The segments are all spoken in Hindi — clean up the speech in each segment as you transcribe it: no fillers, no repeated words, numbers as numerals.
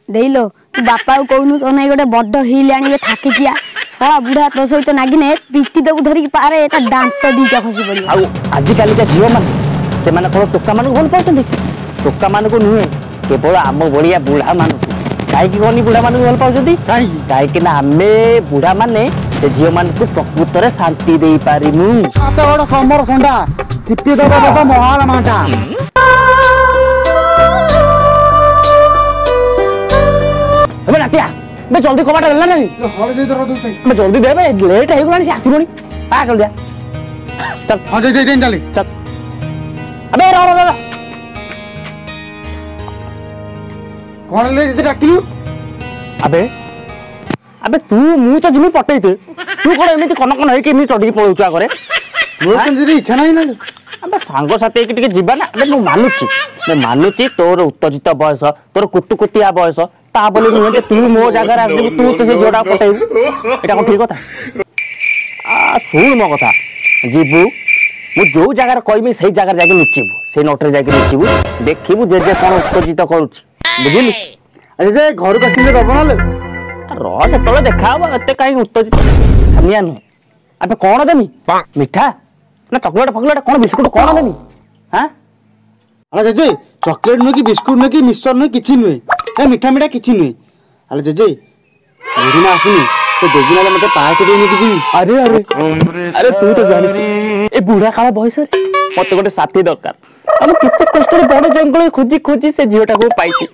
देलो तू बापा को कहनु तो नहीं गोटे बड़ हिल आनिबे थाकिकिया सारा बुढ़ा तो सहित नागिने पिटी दबु धरिक पारे एटा दांत दीटा खसी पड़ियो आ आज काली का झियो मान से माने कोन टोका मान भल पाउतन टोका मान को नुहे केवल आम बड़िया बुढ़ा मान काई की कोनी बुढ़ा मान भल पाउजदी काई कि ना आमे बुढ़ा माने से झियो मान को प्रकृत रे शांति देई पारिमु आते बड़ कमर संडा चिपी दबा बाबा महाल माटा अबे नाटिया बे जल्दी कबाटा लेला नहीं हरे दे दर दे बे जल्दी दे बे लेट हे गलानी से आसीबोनी आ चल जा चल हां दे चल चल अबे रो कौन ले जे डाकिलु अबे अबे तू मु तो जिमी पटेइते तू कोन एमिति कन कन हे कि मी चडी पळुचा करे मोर कन जदी इच्छा नाही ना अबे सांगो साथे के जीवा ना अबे मैं मानुची तोर उत्तेजित बयस तोर कुतुकुतिया बयस ता बोले नुहे तू मो जगह आसबू तू तो से जोड़ा पटेबू एटा कोन ठीक कथा आ सुन मो कथा जीबू मु जो जगह कहमी से जगह जाके लुचिबू से नोटरे जाके लुचिबू देखिबू जे जे कोन उत्तेजित करूछ बुझिलु अरे जे घर को सिले दब ना ले रो से तले देखाबो एते काई उत्तेजित छमिया न अबे कोन देमी मिठा ना चॉकलेट फकलेट कोन बिस्कुट कोन देमी हां अरे जे चॉकलेट न की बिस्कुट न की मिक्सचर न किछि न ए मीठा मीठा किछि न अरे जे बुढ़ी ना आसनी तो देगी ना मते पाए के देनी किछि अरे अरे अरे तू तो जानि ए बुढ़ा काला बयस रे मते गोटे साथी दरकार हम किते कष्ट रे बड़ जंगल खोजी खोजी से जीवटा को पाइछि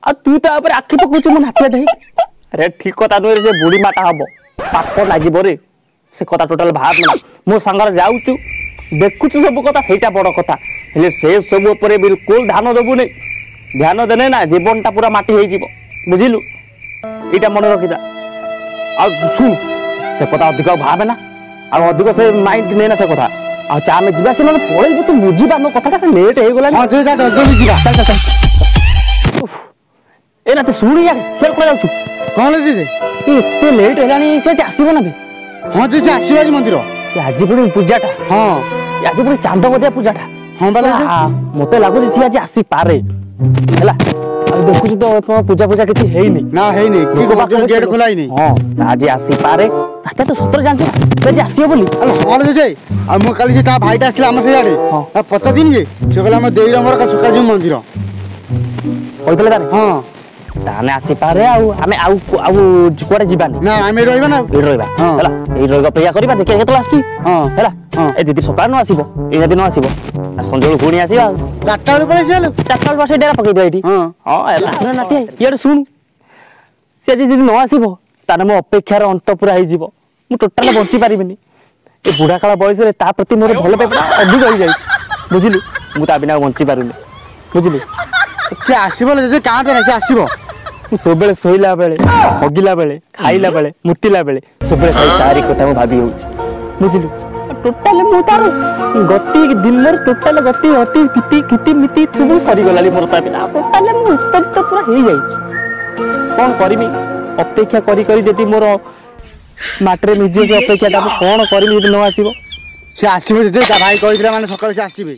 आ तू तो ऊपर आखि पकुछ मन हाथ दे अरे ठीक कथा नुहे से बुढ़ी माटा हबो पाप लागिबो रे से कथा टोटल भाब ना मो संगर जाउचु देखुचु सब कथा सेटा बड़ कथा हेले से सब ऊपर बिल्कुल ध्यान देबु नै ध्यान देने ना जीवनटा पूरा माटी हो जीव बुझिलु इटा मन रखिदा आ सुन से कथा अधिक भावे ना आ अधिक से माइंड नै ना से कथा आ चा में जीवा से न पळेबो तू बुझिबा न कथाटा से लेट हे गेला हां जे जा जल्दी जीवा चल चल ए ना ते सुन यार फेर कोला जाउछु कोन ले जे इते लेट हेलानी से आसीबो ना बे हां जे से आसीबा जी मंदिर आज पुणी पूजाटा हां आज पुणी चांद बदिया पूजाटा हां बाला मते लागु जे आज आसी पारे हला अब देखु तो पूजा पूजा किछि हेई नै ना हेई नै की को गेट खोलाई नै हां आज आसी पारे राते तो सतर जानछ जे आसीयो बोली अरे हां जे आ मो काली जे ता भाईटा आसला हम से याडे आ 50 दिन जे से गला हम देई हमर का सका जे मंदिर होइतले तारे हां ताने आसी पारे आमे कोडे जीबानी ना आमे रहइबा ना ए रहइबा हला ए रहइबा पेया करबा देखि केतला आछि हला ए दीदी सकाळ न आसीबो ए दिन आसीबो आ संजोल गुणी आसीबा चारटा रे पळे सेल चारटा बसे डेरा पकई दो एठी हां हला ना नाटी यार सुन से दीदी न आसीबो ताने मो अपेक्षार अंत पूरा होई जीवो मु टोटल बंची पारिबिनी ए बुढ़ा काला बयस रे ता प्रति मोर भल पेपरा अधिक होई जाई बुझिलु मु ता बिना बंची पारुनी बुझिलु से आसीबो जे का दे से आसीबो सब बेले सोइला बेले हगिला बेले खाइला बेले मुतिला बेले सब बेले खाई तारी कथा मु भाबी होउछ बुझिलु टोटल मु तार गति दिन मोर टोटल गति अति किति किति मिति सब सरी गलाली मोर ता बिना टोटल मु उत्तर तो पूरा हे जाई कोन करबी अपेक्षा करी करी जति मोर माटरे निजे से अपेक्षा ता कोन करबी जति न आसीबो से आसीबो जे ता भाई कहितरा माने सकाळ से आसीबे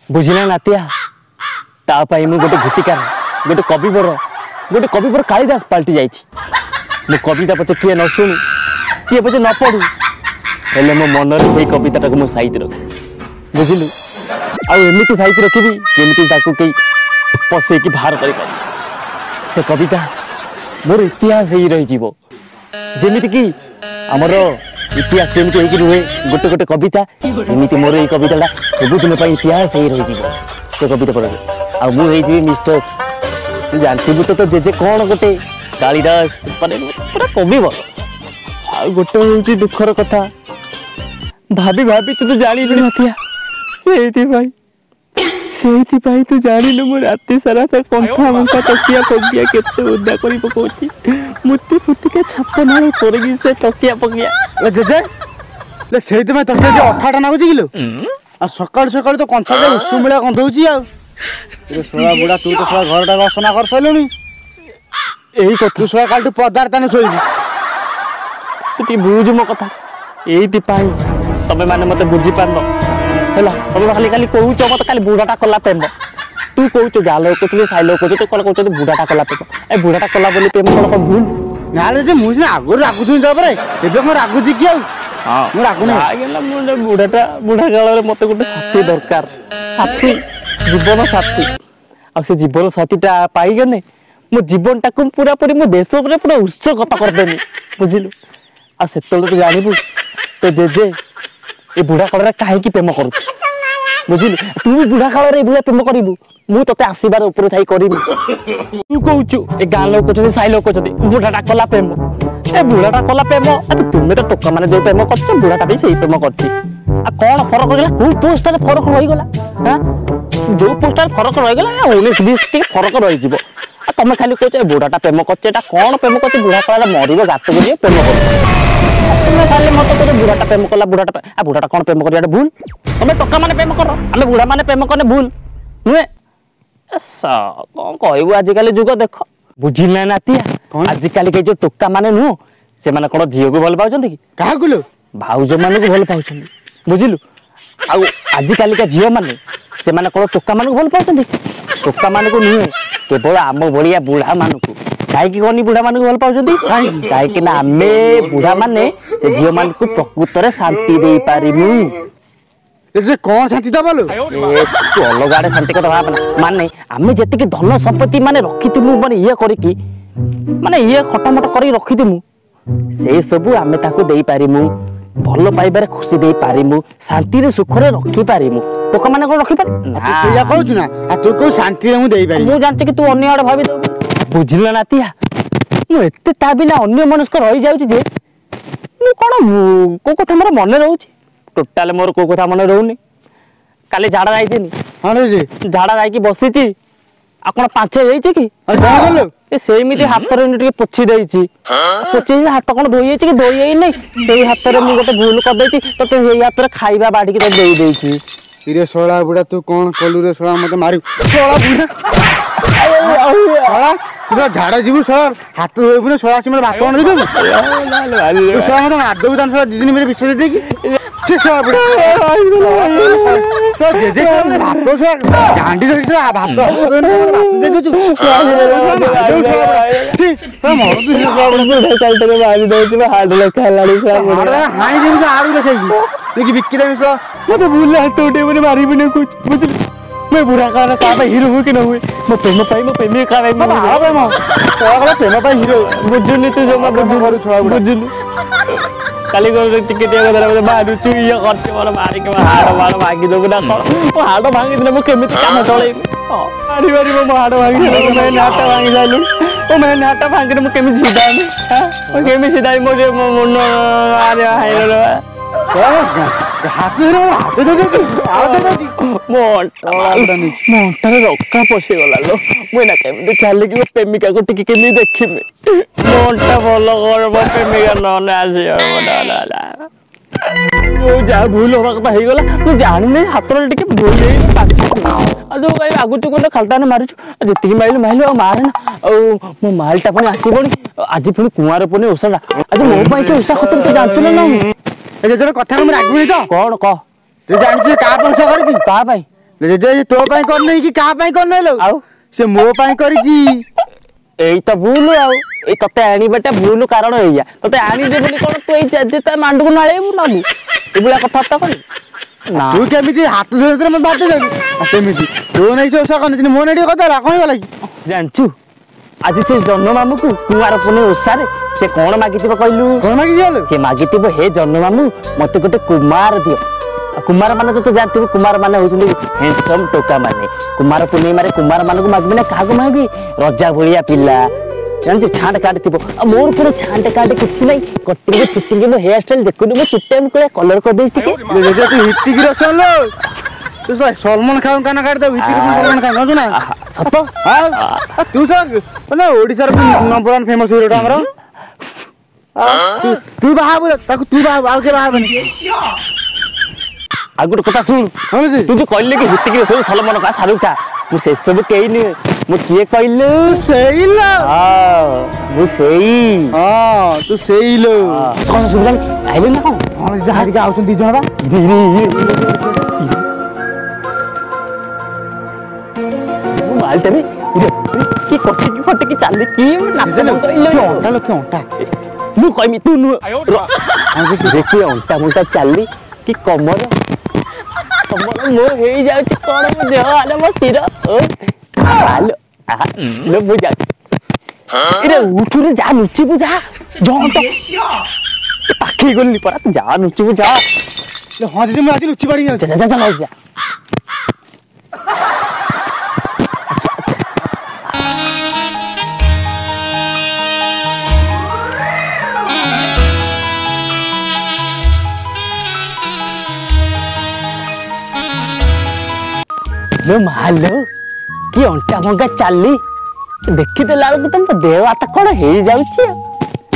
बुझिला नातिया ता पई मु गोटे गीतिकार गोटे कविवर कालिदास पाल्टी जाइछि मो कविता पछे किए न सुनु किए पछे न पढु हेले मो मन रे सेही कविताटा को मो साइड रख बुझिलु आ एमिति साइड रखिबी जेमिति ताकू के पसे की बाहर करि से कविता मोर इतिहास ही रहि जीवो जेमिति की हमरो इतिहास जेमिति हे कि रुहे गोटे गोटे कविता सेमिति मोर ए कविताटा सब दिन पई इतिहास ही रहि जीवो से कविता पढ आ मु हे जी मिस्टर जानथिबु तो जे कोन गोटे कालिदास माने पूरा कवि बल आ गोटे होची दुखर कथा भाभी भाभी तू तो जानी भी नथिया सेहिति भाई तू जानी न मो राती सारा त कंठा मंका तकिया पगिया केते उद्दा करी पकोची मुत्ती फुत्ती के छाप नाले परगी से तकिया पगिया ए जे ले सेहिति में तकिया जे अठाटा नागुची किलो आ सकाळ सकाळ तो कंठा जे उसुमिळा गंधौची आ ए सोला बुढ़ा तू तो सोला घरटा वासना कर सैलुनी एही कथा तू सोला काल तू पदार्थ ने सोइबी तू ती बुझ मो कथा एही पाई तबे माने मते बुझी पारनो हेला तबे खाली खाली कहूच मते खाली बुढ़ाटा कला पेंबो तू कहू गाल कहते साइल कहते तो कौन कहते बुढ़ाटा कला प्रेम ए बुढ़ाटा कला बोली प्रेम कौन कौन भूल ना जे मुझे सिना आगु रागुथुनी तापरे एबे को रागुची कि हाँ मु रागुनी आगेला मुंडे बुढ़ा काल रे मते गोटे साथी दरकार साथी जीवन साथी आ से जीवन साथीटा पाई गने मो जीवनटा को पूरा पूरी मो देश रे पूरा उत्सर्गता कर देनी बुझिलु आ सेतल तो जानिबु तो जेजे ए बुढ़ा काल रे काहे की प्रेम करू बुझिलु तू भी बुढ़ा काल रे बुढ़ा प्रेम करिबु मु तते आसीबार ऊपर थाई करिबि तू कहूचु ए गां लोक कहते साई लोक कहते बुढ़ाटा कला प्रेम ए बुढ़ाटा कला प्रेम अबे तुमे तो टोका माने जो प्रेम करछ बुढ़ाटा भी सही प्रेम करछि आ कोन फरक होइला को पोस्टर फरक होई गला हां जो पोस्टर फरक रहि गला 19 20 टी फरक रहि जिवो आ तमे खाली कहछ ए बुढ़ाटा प्रेम करछ एटा कोन प्रेम करछ बुढ़ा काला मरिबो गात करियो प्रेम करछ तुमे खाली मत को बुढ़ाटा प्रेम कला बुढ़ाटा आ बुढ़ाटा कोन प्रेम करिया भूल तमे टोका माने प्रेम करो हमें बुढ़ा माने प्रेम करने भूल नुए कौन कहबू आजिकल जुग देख बुझिले नातिया आजिकल के जो टोका माने नु से माने कोन झियो को भल पाउछन कि काहा कुलो भाउज माने को भल पाउछन बुझिलु आ आजिकल का झियो माने से माने कोन टोका माने को भल पाउछन टोका माने को नुए केवल आम बड़िया बुढ़ा माने को काहे की कोनी बुढ़ा माने को भल पाउछन काहे कि ना आमे बुढ़ा माने से झियो माने को प्रकृत रे शांति देई पारिमु जे कौन शांति दबालो ए अलग आड़े शांति कथा भाबना माने आमे जति धन संपत्ति माने रखिथिमु माने ये करी की माने ये खटमट करी रखिथिमु से सब आमे ताको देई पारिमु भलो पाइबारे खुशी देई पारिमु शांति रे सुख रे रखि पारिमु टोका माने कोन रखि पार तू सेया कहू ना आ तू को शांति रे मु देई पारि मु जानछि कि तू अन्य आड़े भाबी दो बुझिला नातिया मु एते ता बिना अन्य मनस्क रहि जाउछि जे मु कोन को कथा मोर मन रहउछि टोटाल मोर को कथा मन रहउनी काले झाड़ा जाइथिनी हां रे जी झाड़ा जाई की बसिछि आ कोन पाछे जाइछि कि आ जा गेलो ए सेमिति हाथ रे टिके पोछि देइछि पोछि हाथ कोन धोई जाइछि कि धोई जाई नै सेही हाथ रे मु गोटे भूल कर देइछि तो सेही हाथ रे खाइबा बाडी के देई देइछि इरे सोळा बुडा तू कोन कलु रे सोळा मते मारि सोळा बुडा सोळा तू झाड़ा जीवु सोळा हाथ धोई बुने सोळा से भात कोन दे दे तू सोळा मते आदो दान सोळा दिदिन मेरे विश्वास दे की से सोळा बुडा तो जे जे भात सोळा गांडी धरि सोळा भात दे दे तू छी तो मोर भी सोळा बुडा कालटे मारि देइछि हाड लेखा लाडी सोळा हाई जे आरु देखैगी देखि बिक्की दे सोळा मते भूल हाथ उठे मने मारी बिना कुछ बुझ मैं बुढ़ा का पे हीरो हुई कि न हुई मैं प्रेम का भाई बाबा आबे म सोळा प्रेम पाई हीरो बुझुनी तू जमा बुझु सोळा बुझुनी काली को टिकट दिया गदरा मारू तू ये करते वाला मारी के हाड़ मार भागी दो ना ओ हाड़ भागी दिले मु केमिति काम चले मारी मारी मो हाड़ भागी मैं नाटा भागी जालु ओ मैं नाटा भागी मु केमिति सिधानी हां ओ केमिति सिधाई मो जे मन आरे हाइलो हाथ दे दे आ दे दे मोटारे रक्का पशि गला लो मुई ना केमिति चाले कि प्रेमिका को टिके केमि देखिमे मोटा भलो करबो प्रेमिका न आसी ना मो जा भूल होबा कथा हे गला मु जानि नै हाथ रे टिके भूल देई पाछि आ जो गाय आगु चु कोन खालटाने मारिछु जति कि माइलु आ मारे ना ओ मो मालटा पनि आसीबोनी आज पनि कुमार पनि ओसडा आज मो पाइ से ओसा खतम तो जानतु ना ए जे कथा हम रागुनी तो कोन क तू जानछि का पंच करछि का भाई जे जे तो पाई कर नै कि का पाई कर नै लो आउ से मो पाई करिछि एई तो भूल आउ ए तते आनी बेटा भूल कारण होइया तते आनी दे बोली कोन तू ए जे मांडू को नाळेबू ना बु ए बुला कथा त करी ना तू केमिति हाथ धरे म बाटे जाबी आ सेमिति तू नै से ओसा कन मो नै कथा ला कोन गला कि जानछु आज से जन्म मामू को कुमार पुने ओसारे से कोन मागितिबो कहलु कोन मागि गेलो से मागितिबो हे जन्म मामू मते गोटे कुमार दियो कुमार माने तो जानथिबो कुमार माने होइछुली हैंडसम टोका माने कुमार पुने मारे कुमार माने को मागबे ना कागो मागबी रजा भलिया पिल्ला जानछि छांड काटितिबो मोर पुरो छांड काटे किछि नै कटिंग फिटिंग मो हेयर स्टाइल देखुनी मो चिटेम को कलर कर देछि के जे तू हिट्टी की रसन लो तू सलमान खान काना काट दे हिट्टी सलमान खान न सुना सत हां तू सर माने ओडिसा रो नंबर 1 फेमस हीरो हमरो तू बाहाबो ताको तू बाहाबो आउ के बाहाबनी आगुट कथा सुन तू जो कहले कि हिट्टी की सलमान का शाहरुख का मु से सब केई नि मु किए कहले सही लो हां मु सही हां तू सही लो कौन सुन आइले ना कौन हां जहाज के आउसन दी जण बा ମାଲଟା ବି କି କଟିକି ଫଟିକି ଚାଲି କି ଅଣ୍ଟା ଲୋକ ଅଣ୍ଟା ମୁଁ କହିମି ତୁ ନୁହ କି ଅଣ୍ଟା ମୁଣ୍ଟା ଚାଲି କି କମର ମୋ ହେଇଯାଉଛି କଣ ମୋ ଦେହ ଆଲୋ ମୋ ଶିର ଆଲୋ ମୁଁ ଯାଉଛି ଏରେ ଉଠୁରେ ଯା ନୁଚିବୁ ଯା ପାଖେଇ ଗଲି ପରା ଯା ନୁଚିବୁ ଯା ହଁ ଦିଦି ମୁଁ ଆଜି ଲୁଚି ପାଡ଼ି ଯାଉଛି ଯା लो मालो कि अंटा भंगा चाली देखीदेला बेलू तो मो देह हाथ कौन हो जाऊँगी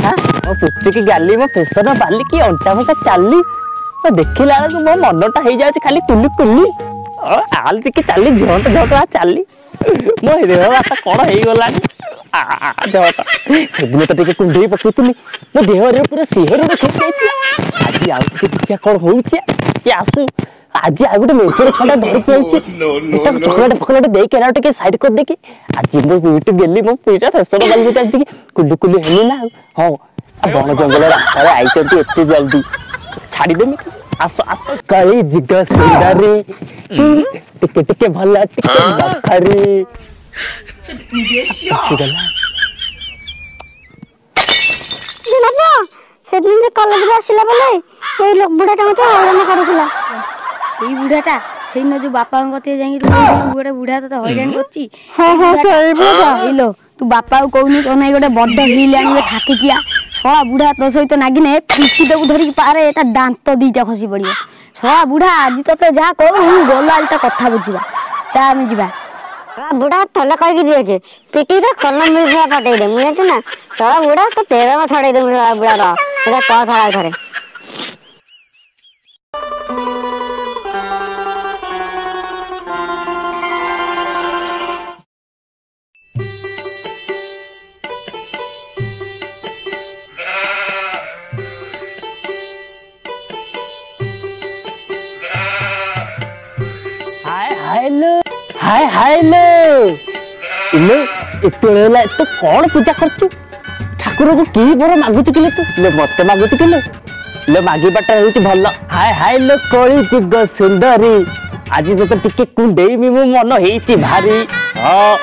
हाँ मो पुचिकी गाली मो फेसर बाली कि अंटा भंगा चाली देखला बेलू मो मनटा हो जाए खाली कुली कुली आल टिके चाली झट झट चाली मो देह हाथ कौन हो गला झट सेदिन तो टे कुंडे पकईली मो देह पूरा सिहर आज आउ देखिया कौन हो आसू आज आ गोटे मेचर छड़ा धरिक आइछि चॉकलेट फकलेट दे के ना टिके साइड कर देकी आज मो वीट गेली मो पीटा फेसर बाल गुटा टिके कुलु कुलु हेनी ना हां बन जंगल रास्ता रे आइछंती एते जल्दी छाड़ी देमी आसो आसो कई जिग सुंदरी टिके टिके भला टिके बखरी जनाबा सेदिन जे कॉलेज रे आसिला बेले ए लोक बुढाटा मते हरण करूला এই বুড়াটা সেই না যে বাপা গতে যাই গোটে বুড়া তো হইরান করছি হ্যাঁ হ্যাঁ সেই বুড়া হইলো তু বাপাও কইনি তো নাই গোটে বড় হিল আনিবে ঠাকিকিয়া সলা বুড়া তো সইতো নাগিনে পিঠিটাକୁ ধরিকি পারে তা দাঁত দুইটা খসি পড়িব সলা বুড়া আজি তো যা কহু গলা আলটা কথা বুঝিবা চা আমি ଯିବା বুড়া তলে কইকি দিয়েছে পিঠিটা কলম মিলিয়া পাঠাই দে মুই জানি না সলা বুড়া তো পেরা ছড়াই দে বুড়া রা এটা কথা ধরে हाय हाय लो इले एतला तो कौन पूजा करछु ठाकुर को की बर मागुच किले तू ले मते मागुच किले ले मागी बाटा होची भल्लो हाय हाय लो कोली जुग सुंदरी आज तो टिके कुंडेई मी मो मन हेची भारी हां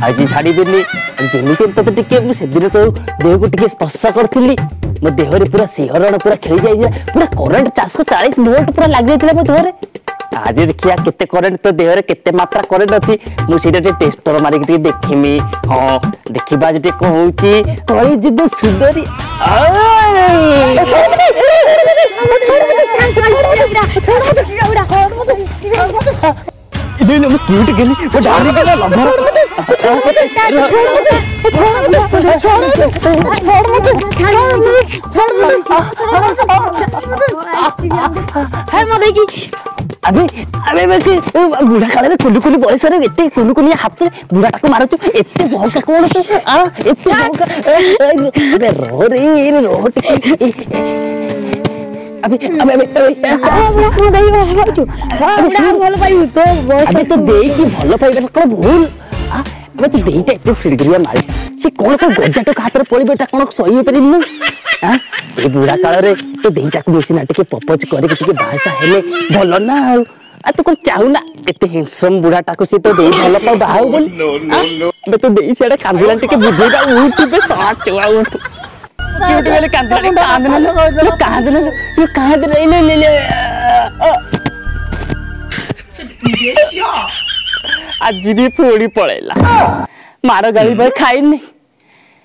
आज छाड़ी देली जेमी के तो टिके मु सेदिन तो देह को टिके स्पर्श करथिली मो देह रे पूरा सिहरण पूरा खेली जाई पूरा करंट 440 वोल्ट पूरा लाग जाइतले मो देह रे आज देखिया केते करंट तो देह रे केते मात्रा करंट अछि मु सीटा टेस्टर मारी के देखिमी हां देखिबा जे को होउची कोई जिद सुंदरी इने मु क्यूट गेली वो डाली गेला लभर अबे अबे बस बुढ़ा काले कुलु कुलु बयस रे एते कुलु कुलु हाथ बुढ़ा टाको मारछु एते भौका कोन तू आ एते भौका अबे रो रे रो अबे अबे अबे बुढ़ा दई मारछु सब बुढ़ा भल पाई तो बस अबे तो देई की भल पाइबा कोन भूल आ अबे तो देईटा एते सुड़गरिया मारी से कोन को गजाटो हाथ रे पड़ी बेटा कोन सही परिनु हां ए बुढ़ा काल रे तो देईटा को मिसिना टिके पपच करे के टिके भाषा हेले भलो ना आ तो कोन चाहू ना एते हैंडसम बुढ़ा टाको से तो देई भलो पा बाहु बोल बे तो देई सेडा कांदिला टिके बुझेगा उठ बे साथ चवा उठ क्यूट वाले कांदिला ये कांद ले ले आज भी फोड़ी पड़ेला मारो गाली भाई खाइनी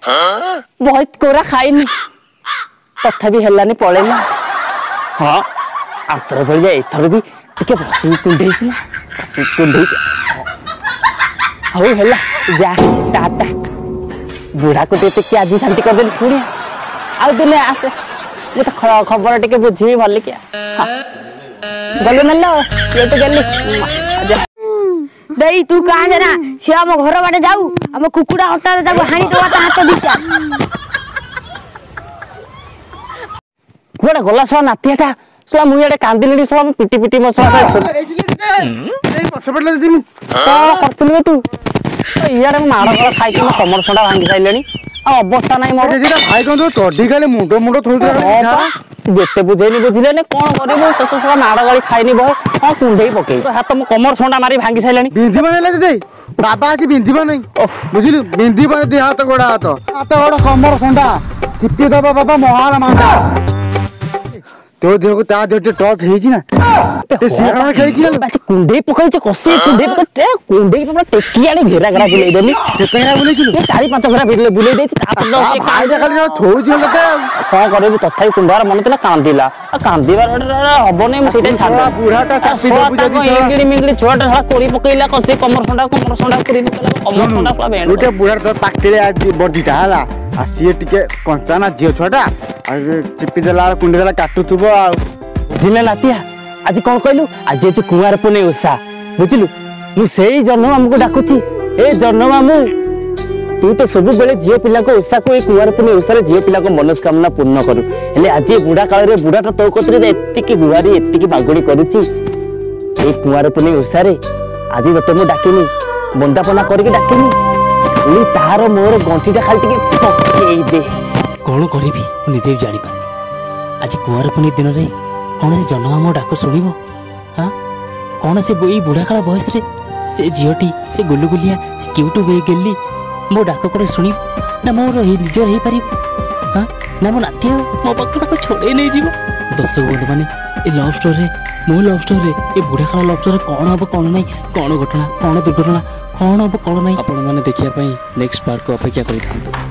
बहुत कोरा खाइनी तथा भी हेलानी पड़ेला हाँ आतर भर जाए एथर भी टिके बसी कुंडे छी बसी कुंडे हो हेला जा टाटा बुढ़ा को देते कि आज शांति कर देली पुणी आ दिने आसे ये तो खबर टिके बुझी भल क्या गले मल्लो ये तो गली देई तू कहां जना से हम घर बाटे जाऊ हम कुकुड़ा हटा दे ताको हानी तो हाथ दीटा कोडा गला सो नातियाटा ଶଳା ମୁଁ ଇଆଡେ କାନ୍ଦିଲିଣି ଶଳା ମୁଁ ପିଟି ପିଟି ମୋ ଶଳା କଣ କରୁଥିଲୁ ବେ ତୁ ଇଆଡେ ମୁଁ ମାଡ଼ ଗଳ ଖାଇକି ମୋ କମର ସଣ୍ଡା ଭାଙ୍ଗି ସାରିଲେଣି ଆଉ ଅବସ୍ଥା ନାହିଁ ମୋର ଭାଇ କଣ ଚଢି ଖାଇଲେ ମୁଣ୍ଡ ଥୋଇଥିଲା ଯେତେ ବୁଝେଇନି ବୁଝିଲେନି କଣ କରିବୁ ଶେଷ ଶଳା ମାଡ଼ ଗାଳି ଖାଇନି ବହେ ହଁ କୁଣ୍ଡେଇ ପକେଇବୁ ହାତ ମୋ କମର ସଣ୍ଡା ମାରି ଭାଙ୍ଗି ସାରିଲେଣି ବିନ୍ଧିବା ନାହିଁ ବାବା ଆସି ବିନ୍ଧିବା ନାହିଁ ବୁଝିଲୁ ବିନ୍ଧିବା ଦେହ ହାତ ଗୋଡ ହାତ କମର ସଣ୍ଡା ଚିପି ଦବା ବାବା ମହାଳ ମାଣ୍ଡା ତୋ ଦେହକୁ ତା ଦେହ ଟିକେ ଟଚ୍ ହେଇଛି ନା ଖେଳିଛି କୁଣ୍ଡେଇ ପକେଇছে କଷି କୁଣ୍ଡେଇ ଟେକି ଆଣି ଘେରା ଘେରା ବୁଲେଇ ଦେଲି କେତେ ଘେରା ବୁଲେଇଥିଲୁ 4-5 ଘେରା ବୁଲେଇ ଦେଇଛି କଣ କରିବୁ ତଥାପି କୁଣ୍ଡାର ମନେ ଥିଲା କାନ୍ଦିଲା କାନ୍ଦିବାର ହବନି ମୁଁ ସେଇଟା ମିଙ୍ଗିଡି ଛୁଆଟା କୋଳି ପକେଇଲା କଷି କମର ସଣ୍ଡା କୋଳି ପକେଇଲା କମର ସଣ୍ଡା ଗୋଟେ ବୁଢା ତୋ ପାଟିରେ ବଡିଟା ହେଲା ଆଉ ସିଏ ଟିକେ କଞ୍ଚା ନା ଝିଅ ଛୁଆଟା ଚିପି ଦେଲା କୁଣ୍ଡି ଦେଲା କାଟୁଥିବ ଆଉ ବୁଝିଲେ ନାତିଆ ଆଜି କଣ କହିଲୁ ଆଜି ହଉଛି କୁଆଁର ପୁନେଇ ଓଷା ବୁଝିଲୁ ମୁଁ ସେଇ ଜହ୍ନ ମାମୁଁକୁ ଡାକୁଛି ଏ ଜହ୍ନ ମାମୁଁ ତୁ ତ ସବୁବେଳେ ଝିଅ ପିଲାଙ୍କ ଓଷାକୁ ଏଇ କୁଆଁର ପୁନେଇ ଓଷାରେ ଝିଅ ପିଲାଙ୍କ ମନସ୍କାମନା ପୂର୍ଣ୍ଣ କରୁ ହେଲେ ଆଜି ବୁଢା କାଳରେ ବୁଢାଟା ତୋ କତିରେ ଏତିକି ଗୁହାରି ଏତିକି ବାଗୁଣି କରୁଛି ଏଇ କୁଆଁର ପୁନେଇ ଓଷାରେ ଆଜି ତତେ ମୁଁ ଡାକିନି ବନ୍ଦାପନା କରିକି ଡାକିନି ତାହାର ମୋର ଗଣ୍ଠିଟା ଖାଲି ଟିକେ ପକେଇ ଦେ କଣ କରିବି ମୁଁ ନିଜେ ବି ଜାଣିପାରୁନି ଆଜି କୁଆଁର ପୁନେଇ ଦିନରେ କଣ ସେ ଜହ୍ନ ମାମୁଁ ଡାକ ଶୁଣିବ ହଁ କଣ ସେ ଏଇ ବୁଢ଼ାକାଳ ବୟସରେ ସେ ଝିଅଟି ସେ ଗୁଲୁଗୁଲିଆ ସେ କ୍ୟୁଟ୍ ଗେଲି ମୋ ଡାକ କଣ ଶୁଣିବ ନା ମୋର ନିଜର ହେଇପାରିବ ହଁ ନା ମୋ ନାତି ମୋ ପାଖରୁ ତାକୁ ଛଡ଼େଇ ନେଇଯିବ ଦର୍ଶକ ବନ୍ଧୁମାନେ ଏ ଲଭ୍ ଷ୍ଟୋରିରେ ମୋ ଲଭ୍ ଷ୍ଟୋରିରେ ଏ ବୁଢ଼ାକାଳ ଲଭ୍ ଷ୍ଟୋରିରେ କଣ ହବ କଣ ନାହିଁ କଣ ଘଟଣା କଣ ଦୁର୍ଘଟଣା କଣ ହବ କଣ ନାହିଁ ଆପଣମାନେ ଦେଖିବା ପାଇଁ ନେକ୍ସଟ ପାର୍ଟକୁ ଅପେକ୍ଷା କରିଥାନ୍ତୁ।